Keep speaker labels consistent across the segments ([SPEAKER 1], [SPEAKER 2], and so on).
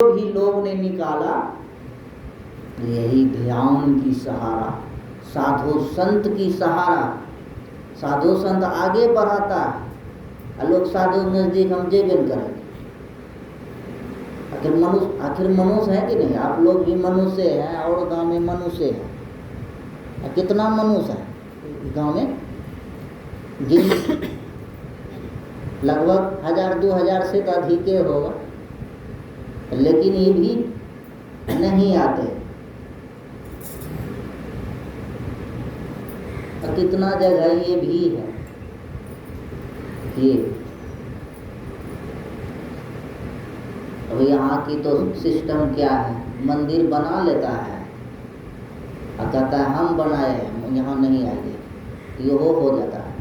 [SPEAKER 1] भी लोग ने निकाला यही ध्यान की सहारा, साधु संत की सहारा। साधु संत आगे बढ़ाता है, लोग साधु नजदीक हम जेबन करें। आखिर मनुष्य है कि नहीं? आप लोग भी मनुष्य हैं और गांव में मनुष्य है। कितना मनुष्य है गांव में? जिन लगभग 1000-2000 से तो अधिक होगा, लेकिन ये भी नहीं आते। और कितना जगह ये भी है कि अब यहाँ की तो सिस्टम क्या है, मंदिर बना लेता है और कहता है हम बनाए हैं, यहाँ नहीं आएंगे, ये हो जाता है।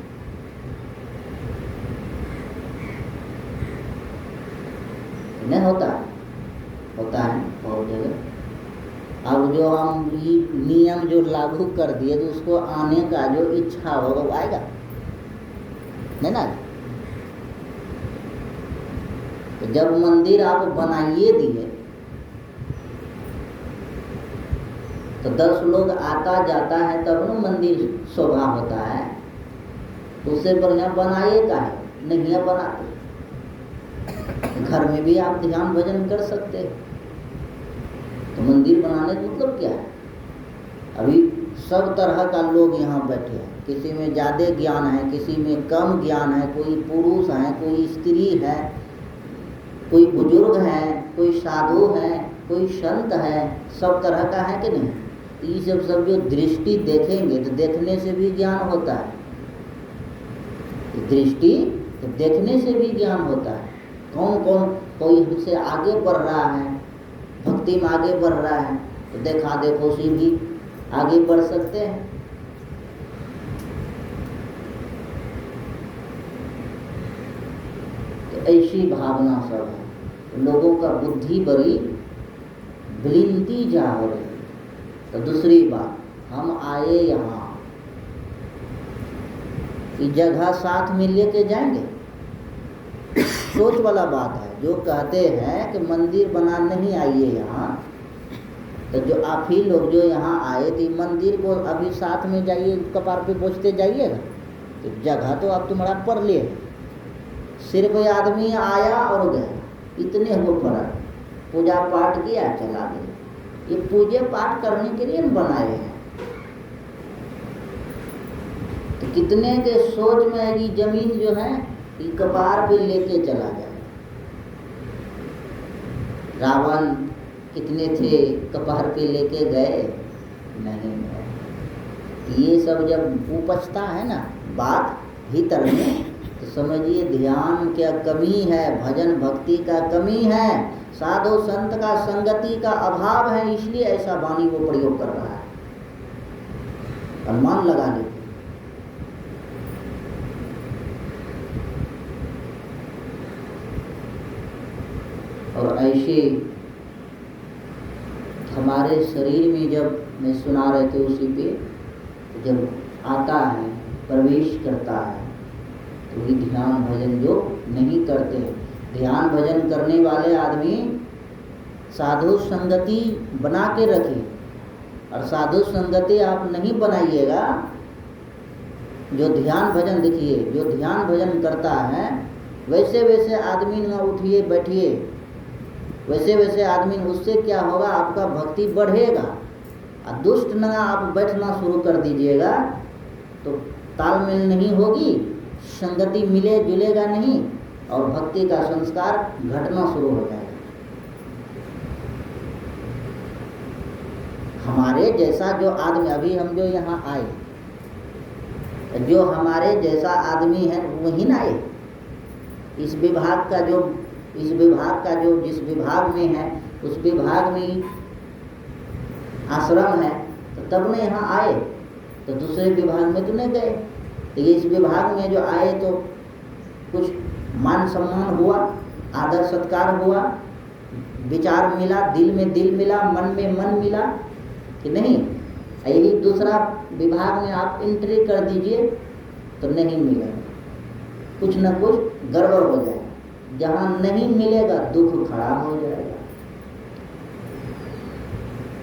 [SPEAKER 1] नहीं होता है बहुत जगह। अब जो हम ये नियम जो लागू कर दिए तो उसको आने का जो इच्छा होगा वो आएगा नहीं ना। तो जब मंदिर आप बनाइए दिए तो 10 लोग आता जाता है तब ना मंदिर शोभा होता है। उससे बढ़िया बनाइए का है, नहीं है बनाते। घर में भी आप ध्यान भजन कर सकते हैं। तो मंदिर बनाने का मतलब क्या है? अभी सब तरह का लोग यहाँ बैठे हैं, किसी में ज़्यादा ज्ञान है, किसी में कम ज्ञान है, कोई पुरुष है, कोई स्त्री है, कोई बुजुर्ग है, कोई साधु है, कोई संत है, सब तरह का है कि नहीं? ये सब जो दृष्टि देखेंगे तो देखने से भी ज्ञान होता है। दृष्टि तो देखने से भी ज्ञान होता है। कौन कौन कोई हमसे आगे बढ़ रहा है, भक्ति में आगे बढ़ रहा है, तो देखा देखो से भी आगे बढ़ सकते हैं। तो ऐसी भावना सब है, लोगों का बुद्धि बड़ी बिलिंदी जा हो रही। तो दूसरी बात, हम आए यहाँ, ये जगह साथ में लेके जाएंगे, सोच वाला बात है। जो कहते हैं कि मंदिर बना नहीं आइए यहाँ, तो जो आप ही लोग जो यहाँ आए थे मंदिर को अभी साथ में जाइए, कपार पे पहुँचते जाइएगा तो जगह तो आप तुम्हारा पर लिए। सिर्फ आदमी आया और गया, इतने हो फर्क। पूजा पाठ किया चला गया। ये पूजा पाठ करने के लिए बनाए हैं। तो कितने के सोच में है कि जमीन जो है ये कपार पे लेके चला जाए। रावण कितने थे कपार पे लेके गए? नहीं। ये सब जब उपजता है ना बात भीतर में, तो समझिए ध्यान क्या कमी है, भजन भक्ति का कमी है, साधु संत का संगति का अभाव है, इसलिए ऐसा वाणी वो प्रयोग कर रहा है। अनुमान लगा लेते। और ऐसे हमारे शरीर में जब मैं सुना रहे थे उसी पे, जब आता है प्रवेश करता है तो ये ध्यान भजन जो नहीं करते। ध्यान भजन करने वाले आदमी साधु संगति बना के रखें, और साधु संगति आप नहीं बनाइएगा। जो ध्यान भजन देखिए, जो ध्यान भजन करता है वैसे वैसे आदमी ना उठिए बैठिए, वैसे वैसे आदमी, उससे क्या होगा, आपका भक्ति बढ़ेगा। और दुष्ट ना आप बैठना शुरू कर दीजिएगा तो तालमेल नहीं होगी, संगति मिले जुलेगा नहीं, और भक्ति का संस्कार घटना शुरू हो जाएगा। हमारे जैसा जो आदमी, अभी हम जो यहाँ आए, जो हमारे जैसा आदमी है वही ना आए। इस विभाग का जो जिस विभाग में है उस विभाग में आश्रम है, तो तब न यहाँ आए। तो दूसरे विभाग में तो नहीं गए। तो इस विभाग में जो आए तो कुछ मान सम्मान हुआ, आदर सत्कार हुआ, विचार मिला, दिल में दिल मिला, मन में मन मिला कि नहीं। यही दूसरा विभाग में आप एंट्री कर दीजिए तो नहीं मिलेगा, कुछ न कुछ गड़बड़ हो जाएगा। जहाँ नहीं मिलेगा दुख खराब हो जाएगा।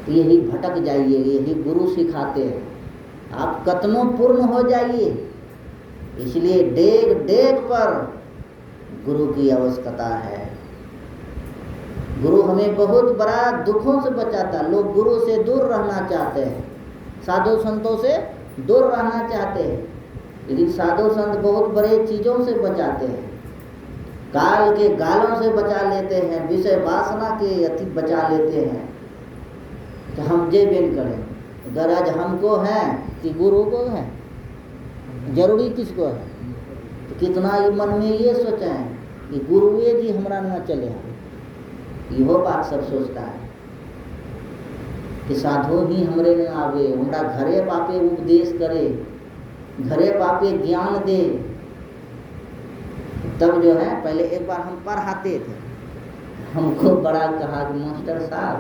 [SPEAKER 1] तो यही भटक जाइए, यही गुरु सिखाते हैं। आप कतनों पूर्ण हो जाइए, इसलिए डेग डेग पर गुरु की आवश्यकता है। गुरु हमें बहुत बड़ा दुखों से बचाता है। लोग गुरु से दूर रहना चाहते हैं, साधु संतों से दूर रहना चाहते हैं, लेकिन साधु संत बहुत बड़े चीज़ों से बचाते हैं। काल के गालों से बचा लेते हैं, विषय वासना के अति बचा लेते हैं। तो हम जे बेन करें, गरज हमको है कि गुरु को है, जरूरी किसको है? तो कितना ये मन में ये सोचें कि गुरुए जी हमारा ना चले, इहो बात सब सोचता है कि साधु ही हमरे में आवे, हमरा घरे पापे उपदेश करे, घरे पापे ज्ञान दे। तब जो है, पहले एक बार हम पढ़ाते थे, हमको बड़ा कहा कि मास्टर साहब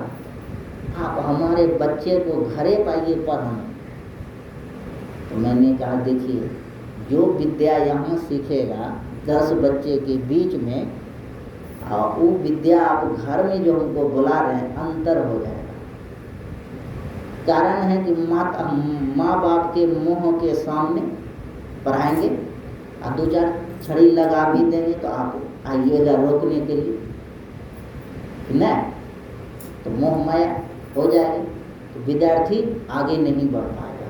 [SPEAKER 1] आप हमारे बच्चे को घरे पाइए पढ़ाने। तो मैंने कहा देखिए, जो विद्या यहाँ सीखेगा 10 बच्चे के बीच में, वो विद्या आप घर में जो हमको बुला रहे हैं अंतर हो जाएगा। कारण है कि माँ बाप के मुंह के सामने पढ़ाएंगे और 2-4 छड़ी लगा भी देंगे तो आप आइएगा रोकने के लिए, नहीं तो मोह माया हो जाएगी, तो विद्यार्थी आगे नहीं बढ़ पाएगा।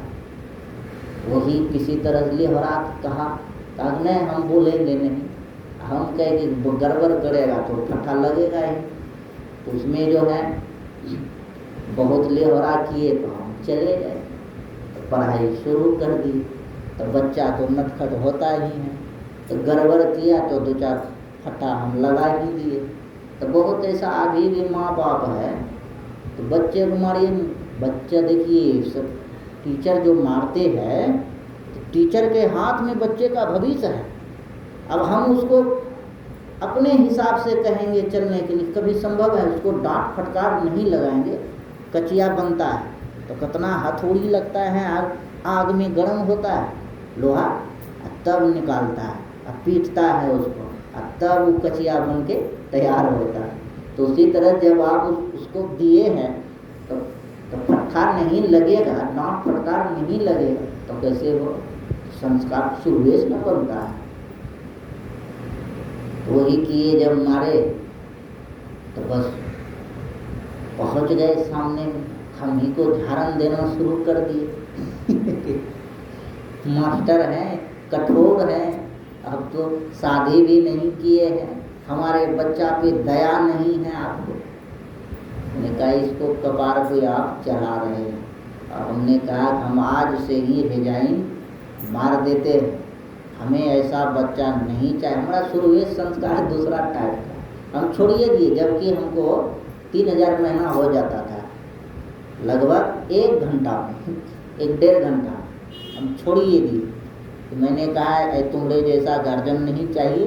[SPEAKER 1] वही किसी तरह से लेहरात कहा नहीं हम बोलेंगे नहीं, हम कहे कि गड़बड़ करेगा तो ठट्ठा लगेगा ही। तो उसमें जो है बहुत लेहरा किए तो हम चले गए, तो पढ़ाई शुरू कर दी। तो बच्चा तो नटखट होता ही है, तो गड़बड़ किया तो 2-4 फट्टा हम लगा ही दिए। तो बहुत ऐसा अभी भी माँ बाप है, तो बच्चे को मारिए। बच्चा देखिए, सब टीचर जो मारते हैं, तो टीचर के हाथ में बच्चे का भविष्य है। अब हम उसको अपने हिसाब से कहेंगे चलने के लिए, कभी संभव है? उसको डांट फटकार नहीं लगाएंगे, कचिया बनता है तो कितना हथौड़ी लगता है, आग में गर्म होता है लोहा, तब निकालता है, पीटता है उसको, तब वो कचिया बन के तैयार होता है। तो उसी तरह जब आप उसको दिए हैं तो फटकार नहीं लगेगा, डांट फटकार नहीं लगेगा, तो कैसे वो संस्कार शुरुएश न बनता है। वही किए, जब मारे तो बस पहुंच गए सामने, हम ही को झाड़न देना शुरू कर दिए। मास्टर हैं, कठोर हैं, अब तो शादी भी नहीं किए हैं, हमारे बच्चा पे दया नहीं है आपको। हमने कहा इसको कपार पे आप चढ़ा रहे हैं, और हमने कहा हम आज से ही रिजाइन मार देते हैं, हमें ऐसा बच्चा नहीं चाहिए। हमारा शुरुआत संस्कार दूसरा टाइप का, हम छोड़िए दिए, जबकि हमको 3000 महीना हो जाता था, लगभग 1 घंटा में, 1-1.5 घंटा हम छोड़िए दिए। तो मैंने कहा तुम्हारे जैसा गार्जियन नहीं चाहिए,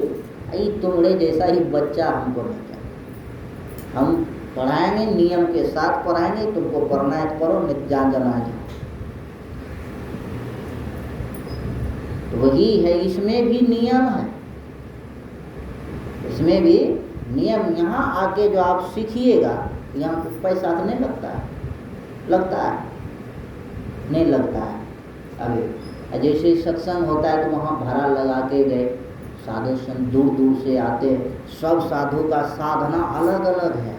[SPEAKER 1] तुम्हारे जैसा ही बच्चा हमको नहीं चाहिए। हम पढ़ाएंगे, नियम के साथ पढ़ाएंगे, तुमको पढ़ना है तो पढ़ो, नहीं जान जाना है। तो वही है, इसमें भी नियम है, इसमें भी नियम। यहाँ आके जो आप सीखिएगा, यहाँ कुछ पैसा तो नहीं लगता है, लगता है नहीं लगता है। अभी जैसे सत्संग होता है तो वहाँ भाड़ा लगा के गए, साधु संत दूर दूर से आते हैं, सब साधु का साधना अलग अलग है।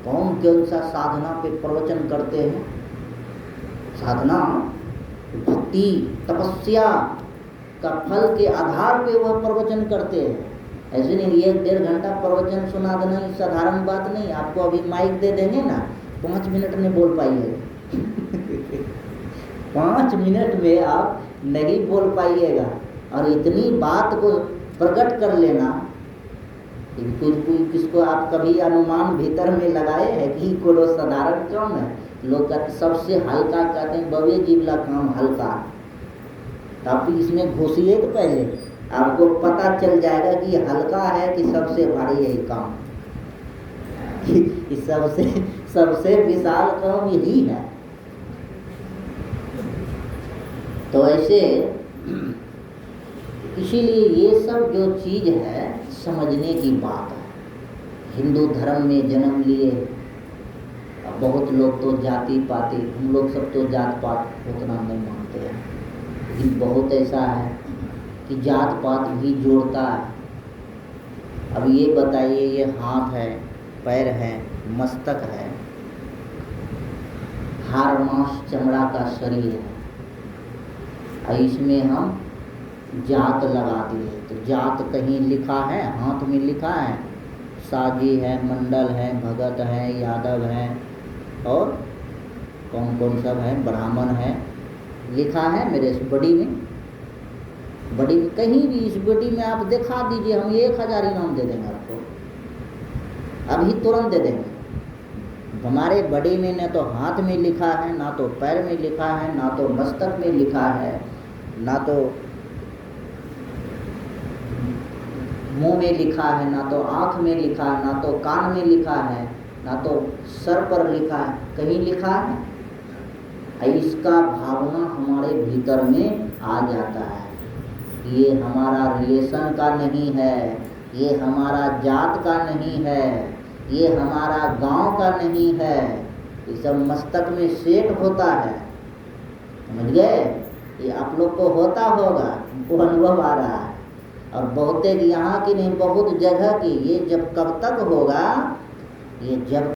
[SPEAKER 1] कौन सा साधना पे प्रवचन करते हैं? साधना भक्ति तपस्या का फल के आधार पे वह प्रवचन करते हैं। ऐसे नहीं 1-1.5 घंटा प्रवचन सुना देना ही साधारण बात नहीं। आपको अभी माइक दे देंगे ना, 5 मिनट में बोल पाइएगा। 5 मिनट में आप नहीं बोल पाइएगा, और इतनी बात को प्रकट कर लेना, किसको आप कभी अनुमान भीतर में लगाए हैं कि कोई साधारण काम है? लोग सबसे हल्का कहते हैं, बवे जीवला काम हल्का। तो आप इसमें घुसिए तो पहले आपको पता चल जाएगा कि हल्का है कि सबसे भारी यही काम, कि सबसे विशाल काम यही है। तो ऐसे इसीलिए ये सब जो चीज़ है समझने की बात है। हिंदू धर्म में जन्म लिए, बहुत लोग तो जाति पाति, हम लोग सब तो जात पात उतना नहीं मानते हैं, लेकिन बहुत ऐसा है कि जात पात भी जोड़ता है। अब ये बताइए, ये हाथ है, पैर है, मस्तक है, हाड़ मांस चमड़ा का शरीर है, और इसमें हम जात लगा दिए। तो जात कहीं लिखा है, हाथ में लिखा है, साजी है, मंडल है, भगत है, यादव है, और कौन कौन सब है, ब्राह्मण है, लिखा है मेरे इस बॉडी में। बॉडी में कहीं भी इस बॉडी में आप दिखा दीजिए, हम 1000 इनाम दे देंगे आपको, अभी तुरंत दे देंगे। हमारे बॉडी में न तो हाथ में लिखा है, ना तो पैर में लिखा है, ना तो मस्तक में लिखा है, ना तो मुंह में लिखा है, ना तो आँख में लिखा है, ना तो कान में लिखा है, ना तो सर पर लिखा है, कहीं लिखा है। इसका भावना हमारे भीतर में आ जाता है। ये हमारा रिलेशन का नहीं है, ये हमारा जात का नहीं है, ये हमारा गांव का नहीं है, ये सब मस्तक में सेट होता है। समझ गए? ये आप लोग को होता होगा, हमको अनुभव आ रहा है, और बहुतेक यहाँ की नहीं बहुत जगह की। ये जब कब तक होगा, ये जब